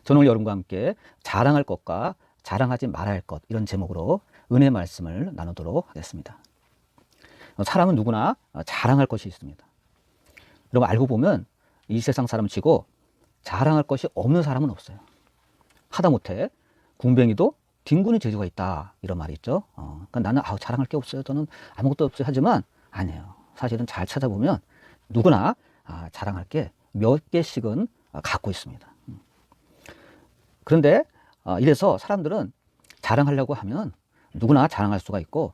저는 여러분과 함께 자랑할 것과 자랑하지 말아야 할 것, 이런 제목으로 은혜 말씀을 나누도록 하겠습니다. 사람은 누구나 자랑할 것이 있습니다. 여러분, 알고 보면 이 세상 사람치고 자랑할 것이 없는 사람은 없어요. 하다못해 궁뱅이도 뒹구는 재주가 있다, 이런 말이 있죠. 그러니까 나는 자랑할 게 없어요, 저는 아무것도 없어요 하지만 아니에요. 사실은 잘 찾아보면 누구나 자랑할 게 몇 개씩은 갖고 있습니다. 그런데 이래서 사람들은 자랑하려고 하면 누구나 자랑할 수가 있고,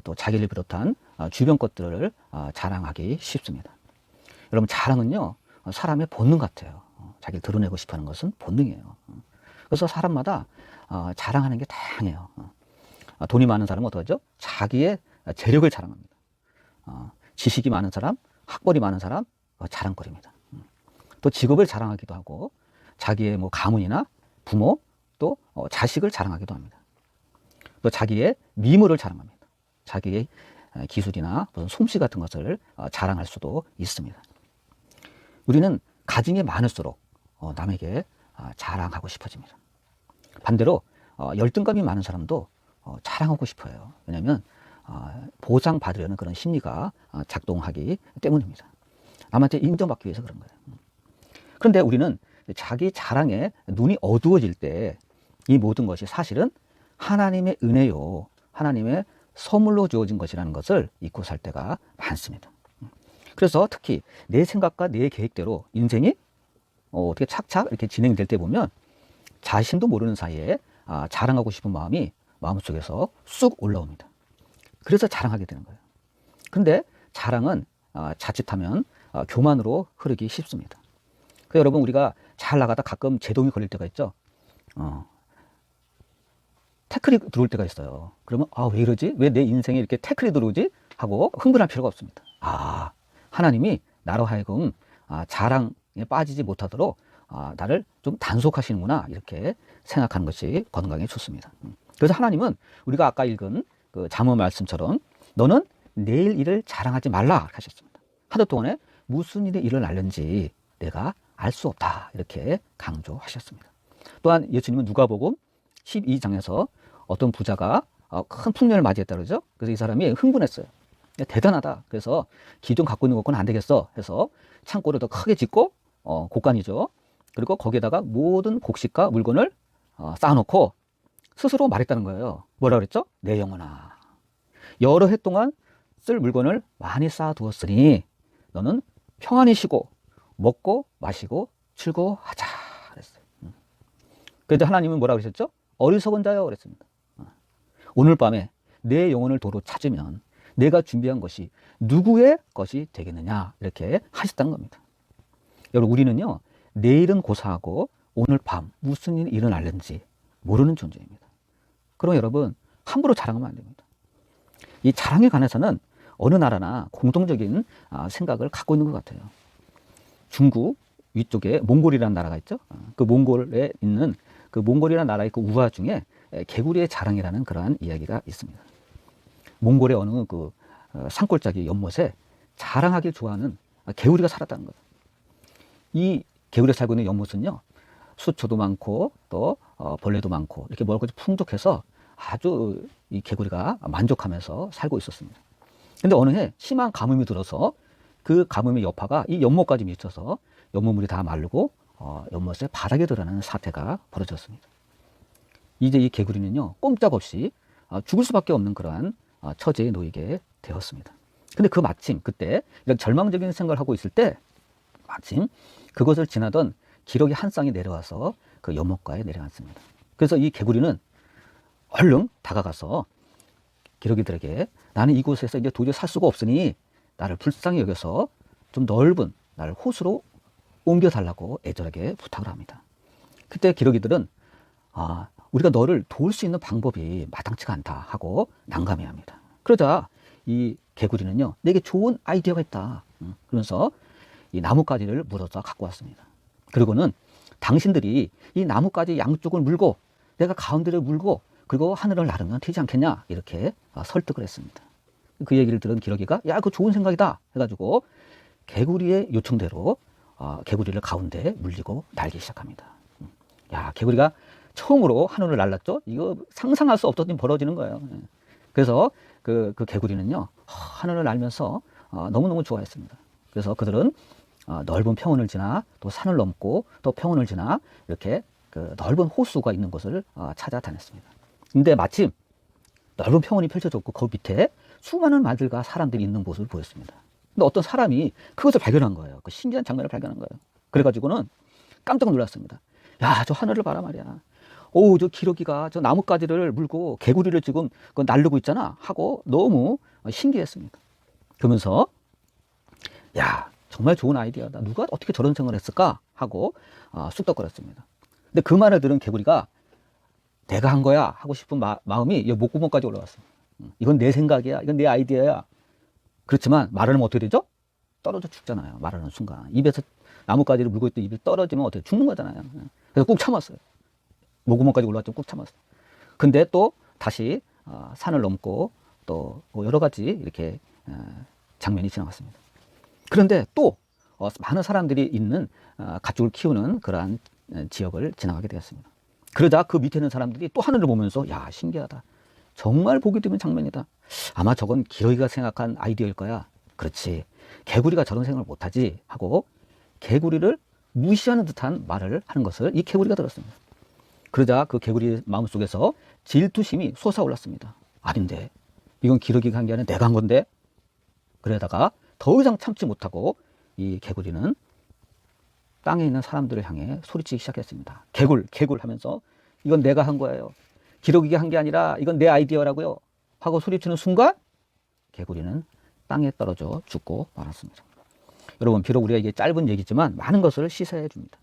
또 자기를 비롯한 주변 것들을 자랑하기 쉽습니다. 여러분, 자랑은요, 사람의 본능 같아요. 자기를 드러내고 싶어 하는 것은 본능이에요. 그래서 사람마다 자랑하는 게 다양해요. 돈이 많은 사람은 어떡하죠? 자기의 재력을 자랑합니다. 지식이 많은 사람, 학벌이 많은 사람, 자랑거리입니다. 또 직업을 자랑하기도 하고, 자기의 뭐 가문이나 부모, 또 자식을 자랑하기도 합니다. 또 자기의 미모를 자랑합니다. 자기의 기술이나 무슨 솜씨 같은 것을 자랑할 수도 있습니다. 우리는 가진 게 많을수록 남에게 자랑하고 싶어집니다. 반대로 열등감이 많은 사람도 자랑하고 싶어요. 왜냐하면 보상받으려는 그런 심리가 작동하기 때문입니다. 남한테 인정받기 위해서 그런 거예요. 그런데 우리는 자기 자랑에 눈이 어두워질 때 이 모든 것이 사실은 하나님의 은혜요, 하나님의 선물로 주어진 것이라는 것을 잊고 살 때가 많습니다. 그래서 특히 내 생각과 내 계획대로 인생이 어떻게 착착 이렇게 진행될 때 보면 자신도 모르는 사이에 자랑하고 싶은 마음이 마음속에서 쑥 올라옵니다. 그래서 자랑하게 되는 거예요. 근데 자랑은 자칫하면 교만으로 흐르기 쉽습니다. 그래서 여러분, 우리가 잘 나가다 가끔 제동이 걸릴 때가 있죠. 태클이 들어올 때가 있어요. 그러면 왜 이러지? 왜 내 인생에 이렇게 태클이 들어오지? 하고 흥분할 필요가 없습니다. 하나님이 나로 하여금 자랑에 빠지지 못하도록 나를 좀 단속하시는구나, 이렇게 생각하는 것이 건강에 좋습니다. 그래서 하나님은 우리가 아까 읽은 그 잠언 말씀처럼 너는 내일 일을 자랑하지 말라 하셨습니다. 하루 동안에 무슨 일이 일어날는지 내가 알 수 없다, 이렇게 강조하셨습니다. 또한 예수님은 누가복음 12장에서 어떤 부자가 큰 풍년을 맞이했다 그러죠. 그래서 이 사람이 흥분했어요. 대단하다. 그래서 기존 갖고 있는 것과는 안 되겠어 해서 창고를 더 크게 짓고, 곡간이죠. 그리고 거기에다가 모든 곡식과 물건을 쌓아놓고 스스로 말했다는 거예요. 뭐라 그랬죠? 내 영혼아, 여러 해 동안 쓸 물건을 많이 쌓아두었으니 너는 평안히 쉬고 먹고 마시고 즐거워하자 그랬어요. 그런데 하나님은 뭐라 그러셨죠? 어리석은 자여 그랬습니다. 오늘 밤에 내 영혼을 도로 찾으면 내가 준비한 것이 누구의 것이 되겠느냐, 이렇게 하셨다는 겁니다. 여러분, 우리는요, 내일은 고사하고 오늘 밤 무슨 일이 일어날는지 모르는 존재입니다. 그럼 여러분, 함부로 자랑하면 안 됩니다. 이 자랑에 관해서는 어느 나라나 공통적인 생각을 갖고 있는 것 같아요. 중국 위쪽에 몽골이라는 나라가 있죠. 그 몽골에 있는 그 몽골이라는 나라의 그 우화 중에 개구리의 자랑이라는 그러한 이야기가 있습니다. 몽골의 어느 그 산골짜기 연못에 자랑하길 좋아하는 개구리가 살았다는 거예요. 이 개구리가 살고 있는 연못은요, 수초도 많고 또 벌레도 많고 이렇게 먹을 것이 풍족해서 아주 이 개구리가 만족하면서 살고 있었습니다. 근데 어느 해 심한 가뭄이 들어서 그 가뭄의 여파가 이 연못까지 미쳐서 연못물이 다 마르고 연못의 바닥에 들어가는 사태가 벌어졌습니다. 이제 이 개구리는요, 꼼짝없이 죽을 수밖에 없는 그러한 처지에 놓이게 되었습니다. 근데 마침 그때 이런 절망적인 생각을 하고 있을 때 마침 그것을 지나던 기러기 한 쌍이 내려와서 그 연못가에 내려앉습니다. 그래서 이 개구리는 얼른 다가가서 기러기들에게 나는 이곳에서 이제 도저히 살 수가 없으니 나를 불쌍히 여겨서 좀 넓은 나를 호수로 옮겨달라고 애절하게 부탁을 합니다. 그때 기러기들은 우리가 너를 도울 수 있는 방법이 마땅치가 않다 하고 난감해합니다. 그러자 이 개구리는요, 내게 좋은 아이디어가 있다. 그러면서 이 나뭇가지를 물어서 갖고 왔습니다. 그리고는 당신들이 이 나뭇가지 양쪽을 물고 내가 가운데를 물고 그리고 하늘을 나르면 되지 않겠냐, 이렇게 설득을 했습니다. 그 얘기를 들은 기러기가 야, 그거 좋은 생각이다 해가지고 개구리의 요청대로 개구리를 가운데 물리고 날기 시작합니다. 야, 개구리가 처음으로 하늘을 날랐죠? 이거 상상할 수 없던 일이 벌어지는 거예요. 예. 그래서 그 개구리는요, 하늘을 날면서 너무너무 좋아했습니다. 그래서 그들은 넓은 평원을 지나 또 산을 넘고 또 평원을 지나 이렇게 그 넓은 호수가 있는 곳을 찾아다녔습니다. 근데 마침 넓은 평원이 펼쳐졌고 그 밑에 수많은 말들과 사람들이 있는 모습을 보였습니다. 근데 어떤 사람이 그것을 발견한 거예요. 그 신기한 장면을 발견한 거예요. 그래가지고는 깜짝 놀랐습니다. 야, 저 하늘을 봐라 말이야. 오, 저 기러기가 저 나뭇가지를 물고 개구리를 지금 날르고 있잖아 하고 너무 신기했습니다. 그러면서 야, 정말 좋은 아이디어다. 누가 어떻게 저런 생각을 했을까 하고 쑥덕거렸습니다. 근데 그 말을 들은 개구리가 내가 한 거야 하고 싶은 마음이 목구멍까지 올라왔어요. 이건 내 생각이야. 이건 내 아이디어야. 그렇지만 말하면 어떻게 되죠? 떨어져 죽잖아요. 말하는 순간. 입에서 나뭇가지를 물고 있던 입에 떨어지면 어떻게 죽는 거잖아요. 그래서 꾹 참았어요. 목구멍까지 올라왔지만 꾹 참았어요. 근데 또 다시 산을 넘고 또 여러 가지 이렇게 장면이 지나갔습니다. 그런데 또 많은 사람들이 있는 가축을 키우는 그러한 지역을 지나가게 되었습니다. 그러자 그 밑에 있는 사람들이 또 하늘을 보면서 야, 신기하다. 정말 보기 드문 장면이다. 아마 저건 기러기가 생각한 아이디어일 거야. 그렇지. 개구리가 저런 생각을 못하지 하고 개구리를 무시하는 듯한 말을 하는 것을 이 개구리가 들었습니다. 그러자 그 개구리 마음속에서 질투심이 솟아올랐습니다. 아닌데 이건 기러기가 한 게 아니라 내가 한 건데. 그러다가 더 이상 참지 못하고 이 개구리는 땅에 있는 사람들을 향해 소리치기 시작했습니다. 개굴, 개굴 하면서 이건 내가 한 거예요. 기러기가 한 게 아니라 이건 내 아이디어라고요. 하고 소리치는 순간 개구리는 땅에 떨어져 죽고 말았습니다. 여러분, 비록 우리가 이게 짧은 얘기지만 많은 것을 시사해 줍니다.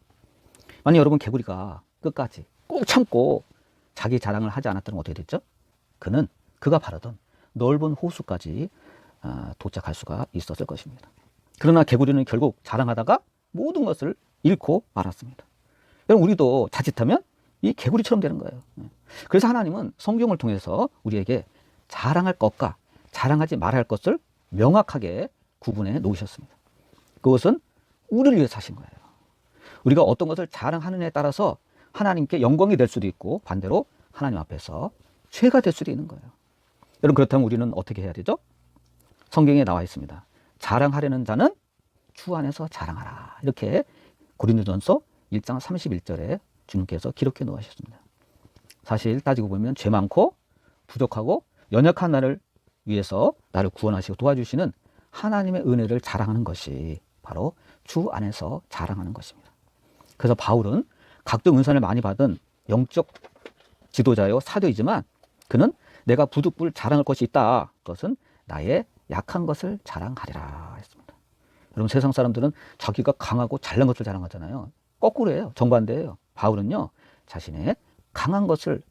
만약 여러분 개구리가 끝까지 꼭 참고 자기 자랑을 하지 않았다면 어떻게 됐죠? 그는 그가 바라던 넓은 호수까지 도착할 수가 있었을 것입니다. 그러나 개구리는 결국 자랑하다가 모든 것을 잃고 말았습니다. 여러분, 우리도 자칫하면 이 개구리처럼 되는 거예요. 그래서 하나님은 성경을 통해서 우리에게 자랑할 것과 자랑하지 말아야 할 것을 명확하게 구분해 놓으셨습니다. 그것은 우리를 위해서 하신 거예요. 우리가 어떤 것을 자랑하느냐에 따라서 하나님께 영광이 될 수도 있고 반대로 하나님 앞에서 죄가 될 수도 있는 거예요. 여러분, 그렇다면 우리는 어떻게 해야 되죠? 성경에 나와 있습니다. 자랑하려는 자는 주 안에서 자랑하라. 이렇게 고린도전서 1장 31절에 주님께서 기록해 놓으셨습니다. 사실 따지고 보면 죄 많고 부족하고 연약한 나를 위해서 나를 구원하시고 도와주시는 하나님의 은혜를 자랑하는 것이 바로 주 안에서 자랑하는 것입니다. 그래서 바울은 각종 은사를 많이 받은 영적 지도자요 사도이지만 그는 내가 부득불 자랑할 것이 있다. 그것은 나의 약한 것을 자랑하리라 했습니다. 여러분, 세상 사람들은 자기가 강하고 잘난 것을 자랑하잖아요. 거꾸로예요. 정반대예요. 바울은요, 자신의 강한 것을,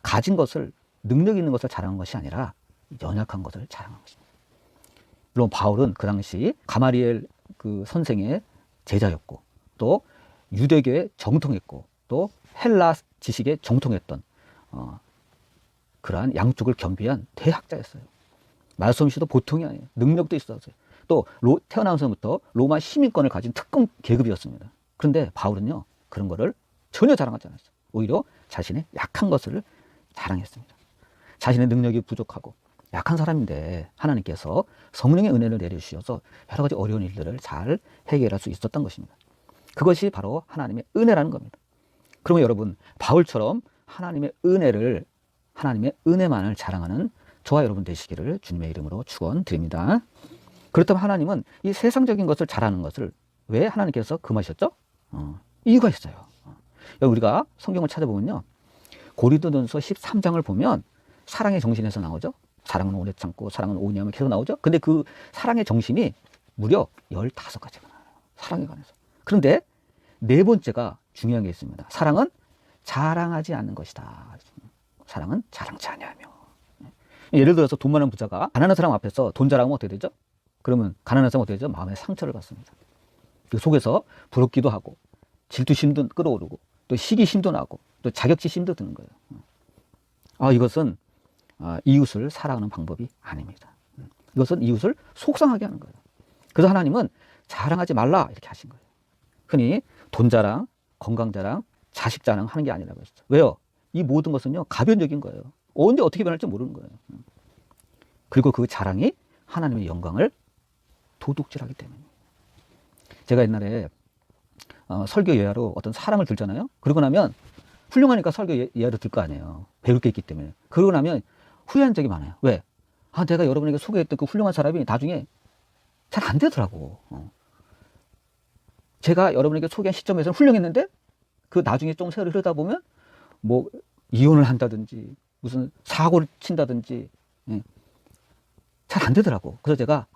가진 것을, 능력 있는 것을 자랑한 것이 아니라 연약한 것을 자랑한 것입니다. 물론 바울은 그 당시 가마리엘 그 선생의 제자였고 또 유대교에 정통했고 또 헬라 지식에 정통했던 그러한 양쪽을 겸비한 대학자였어요. 말솜씨도 보통이 아니에요. 능력도 있었어요. 또 태어나면서부터 로마 시민권을 가진 특권 계급이었습니다. 그런데 바울은요, 그런 거를 전혀 자랑하지 않았어요. 오히려 자신의 약한 것을 자랑했습니다. 자신의 능력이 부족하고 약한 사람인데 하나님께서 성령의 은혜를 내려주셔서 여러 가지 어려운 일들을 잘 해결할 수 있었던 것입니다. 그것이 바로 하나님의 은혜라는 겁니다. 그러면 여러분, 바울처럼 하나님의 은혜만을 자랑하는 저와 여러분 되시기를 주님의 이름으로 축원드립니다. 그렇다면 하나님은 이 세상적인 것을 잘하는 것을 왜 하나님께서 금하셨죠? 이유가 있어요. 우리가 성경을 찾아보면요, 고린도전서 13장을 보면 사랑의 정신에서 나오죠. 사랑은 오래 참고 사랑은 오냐면 계속 나오죠. 근데 그 사랑의 정신이 무려 15가지가 나와요. 사랑에 관해서. 그런데 네 번째가 중요한 게 있습니다. 사랑은 자랑하지 않는 것이다. 사랑은 자랑치 아니하며. 예를 들어서 돈 많은 부자가 가난한 사람 앞에서 돈 자랑하면 어떻게 되죠? 그러면 가난한 사람 어떻게 되죠? 마음에 상처를 받습니다. 그 속에서 부럽기도 하고 질투심도 끌어오르고 또 시기심도 나고 또 자격지심도 드는 거예요. 이것은 이웃을 사랑하는 방법이 아닙니다. 이것은 이웃을 속상하게 하는 거예요. 그래서 하나님은 자랑하지 말라 이렇게 하신 거예요. 흔히 돈 자랑, 건강 자랑, 자식 자랑하는 게 아니라고 했죠. 왜요? 이 모든 것은요, 가변적인 거예요. 언제 어떻게 변할지 모르는 거예요. 그리고 그 자랑이 하나님의 영광을 도둑질하기 때문입니다. 제가 옛날에 설교 예화로 어떤 사람을 들잖아요. 그러고 나면 훌륭하니까 설교 예화로 들 거 아니에요. 배울 게 있기 때문에. 그러고 나면 후회한 적이 많아요. 왜? 내가 여러분에게 소개했던 그 훌륭한 사람이 나중에 잘 안 되더라고. 제가 여러분에게 소개한 시점에서는 훌륭했는데 그 나중에 좀 세월이 흐르다 보면 뭐 이혼을 한다든지 무슨 사고를 친다든지 잘 안 되더라고. 그래서 제가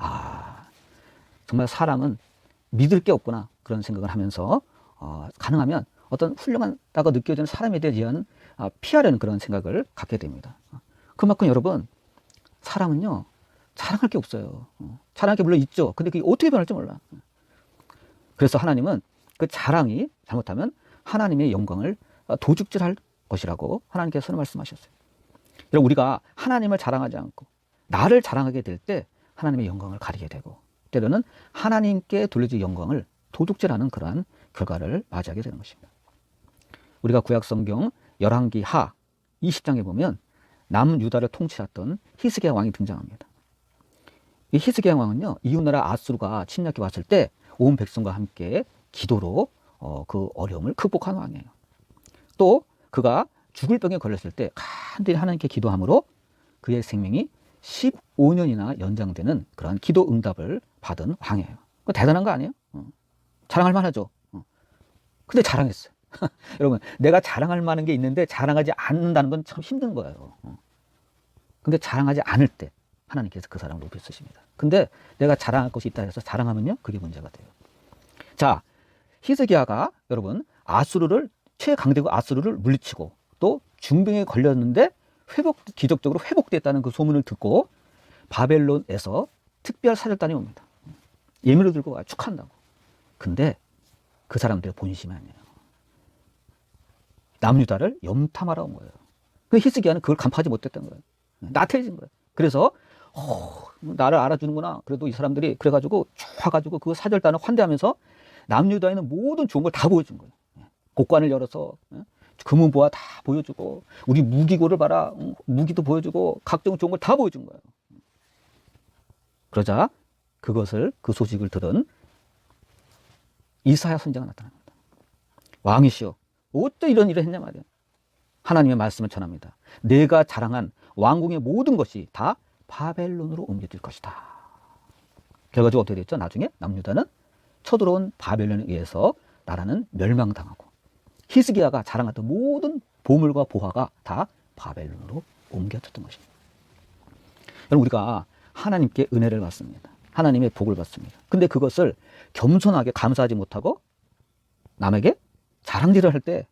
정말 사람은 믿을 게 없구나 그런 생각을 하면서 가능하면 어떤 훌륭하다고 느껴지는 사람에 대한 피하려는 그런 생각을 갖게 됩니다. 그만큼 여러분 사람은요 자랑할 게 없어요. 자랑할 게 물론 있죠. 근데 그게 어떻게 변할지 몰라. 그래서 하나님은 그 자랑이 잘못하면 하나님의 영광을 도둑질할 것이라고 하나님께서는 말씀하셨어요. 여러분 우리가 하나님을 자랑하지 않고 나를 자랑하게 될 때 하나님의 영광을 가리게 되고 때로는 하나님께 돌려질 영광을 도둑질하는 그러한 결과를 맞이하게 되는 것입니다. 우리가 구약성경 열왕기 하 20장에 보면 남유다를 통치했던 히스기야 왕이 등장합니다. 이 히스기야 왕은요 이웃나라 아수르가 침략해 왔을 때 온 백성과 함께 기도로 그 어려움을 극복한 왕이에요. 또 그가 죽을 병에 걸렸을 때 간절히 하나님께 기도함으로 그의 생명이 15년이나 연장되는 그런 기도 응답을 받은 왕이에요. 그거 대단한 거 아니에요? 자랑할 만하죠. 근데 자랑했어요. 여러분 내가 자랑할 만한 게 있는데 자랑하지 않는다는 건 참 힘든 거예요. 근데 자랑하지 않을 때 하나님께서 그 사람을 높이 쓰십니다. 근데 내가 자랑할 것이 있다 해서 자랑하면요 그게 문제가 돼요. 자, 히스기야가 여러분 최강대국 아수르를 물리치고 또 중병에 걸렸는데 기적적으로 회복됐다는 그 소문을 듣고 바벨론에서 특별 사절단이 옵니다. 예물을 들고 와 축하한다고. 근데 그 사람들의 본심이 아니에요. 남유다를 염탐하러 온 거예요. 근데 히스기야는 그걸 간파하지 못했던 거예요. 나태해진 거예요. 그래서 나를 알아주는구나. 그래도 이 사람들이 그래가지고 쭉 와가지고 그 사절단을 환대하면서 남유다에 있는 모든 좋은 걸 다 보여준 거예요. 곡관을 열어서 금은보화 다 보여주고 우리 무기고를 봐라. 무기도 보여주고 각종 좋은 걸 다 보여준 거예요. 그러자 그 소식을 들은 이사야 선지자가 나타납니다. 왕이시여 어떻게 이런 일을 했냐 말이에요. 하나님의 말씀을 전합니다. 내가 자랑한 왕궁의 모든 것이 다 바벨론으로 옮겨질 것이다. 결과적으로 어떻게 됐죠? 나중에 남유다는 쳐들어온 바벨론에 의해서 나라는 멸망당하고 히스기야가 자랑했던 모든 보물과 보화가 다 바벨론으로 옮겨졌던 것입니다. 여러분 우리가 하나님께 은혜를 받습니다. 하나님의 복을 받습니다. 근데 그것을 겸손하게 감사하지 못하고 남에게 자랑질을 할 때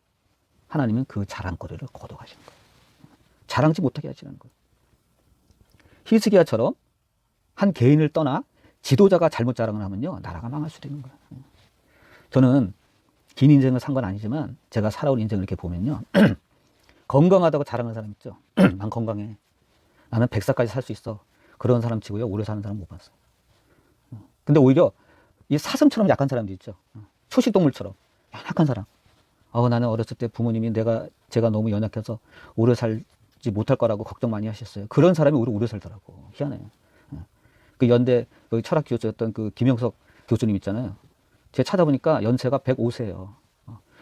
하나님은 그 자랑거리를 거둬가시는 거예요. 자랑지 못하게 하시는 거예요. 히스기야처럼 한 개인을 떠나 지도자가 잘못 자랑을 하면요 나라가 망할 수도 있는 거예요. 저는 긴 인생은 상관 아니지만 제가 살아온 인생을 이렇게 보면요 건강하다고 자랑하는 사람 있죠. 난 건강해. 나는 100살까지 살 수 있어. 그런 사람 치고요 오래 사는 사람 못 봤어요. 근데 오히려 이 사슴처럼 약한 사람도 있죠. 초식동물처럼 약한 사람. 나는 어렸을 때 부모님이 제가 너무 연약해서 오래 살지 못할 거라고 걱정 많이 하셨어요. 그런 사람이 오래 살더라고. 희한해요. 그 연대 여기 철학 교수였던 그 김영석 교수님 있잖아요. 제가 찾아보니까 연세가 105세예요.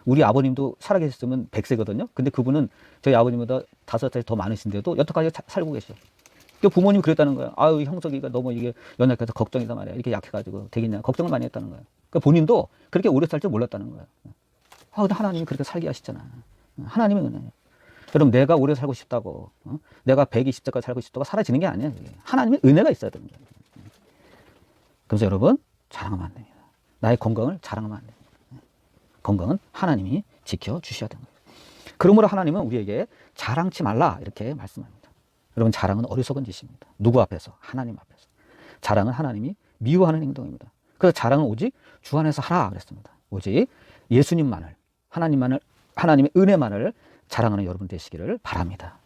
우리 아버님도 살아계셨으면 100세거든요. 근데 그분은 저희 아버님보다 5살 더 많으신데도 여태까지 살고 계셔요. 그 부모님이 그랬다는 거예요. 아유, 형석이가 너무 이게 연약해서 걱정이다 말이야. 이렇게 약해가지고 되겠냐. 걱정을 많이 했다는 거예요. 그 본인도 그렇게 오래 살 줄 몰랐다는 거예요. 근데 하나님이 그렇게 살게 하시잖아. 하나님의 은혜예요. 여러분, 내가 오래 살고 싶다고, 내가 120세까지 살고 싶다고 사라지는 게 아니에요. 하나님의 은혜가 있어야 되는 거예요. 그래서 여러분, 자랑하면 안 됩니다. 나의 건강을 자랑하면 안 됩니다. 건강은 하나님이 지켜주셔야 되는 거예요. 그러므로 하나님은 우리에게 자랑치 말라 이렇게 말씀합니다. 여러분, 자랑은 어리석은 짓입니다. 누구 앞에서? 하나님 앞에서. 자랑은 하나님이 미워하는 행동입니다. 그래서 자랑은 오직 주 안에서 하라 그랬습니다. 오직 예수님만을, 하나님의 은혜만을 자랑하는 여러분 되시기를 바랍니다.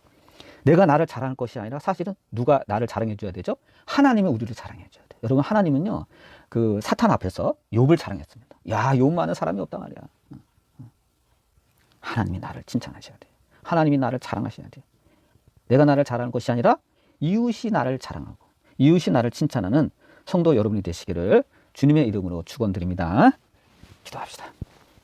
내가 나를 자랑할 것이 아니라 사실은 누가 나를 자랑해 줘야 되죠? 하나님이 우리를 자랑해 줘야 돼요. 여러분, 하나님은요, 그 사탄 앞에서 욥을 자랑했습니다. 야, 욥만한 사람이 없단 말이야. 하나님이 나를 칭찬하셔야 돼요. 하나님이 나를 자랑하셔야 돼요. 내가 나를 자랑하는 것이 아니라 이웃이 나를 자랑하고 이웃이 나를 칭찬하는 성도 여러분이 되시기를 주님의 이름으로 축원드립니다. 기도합시다.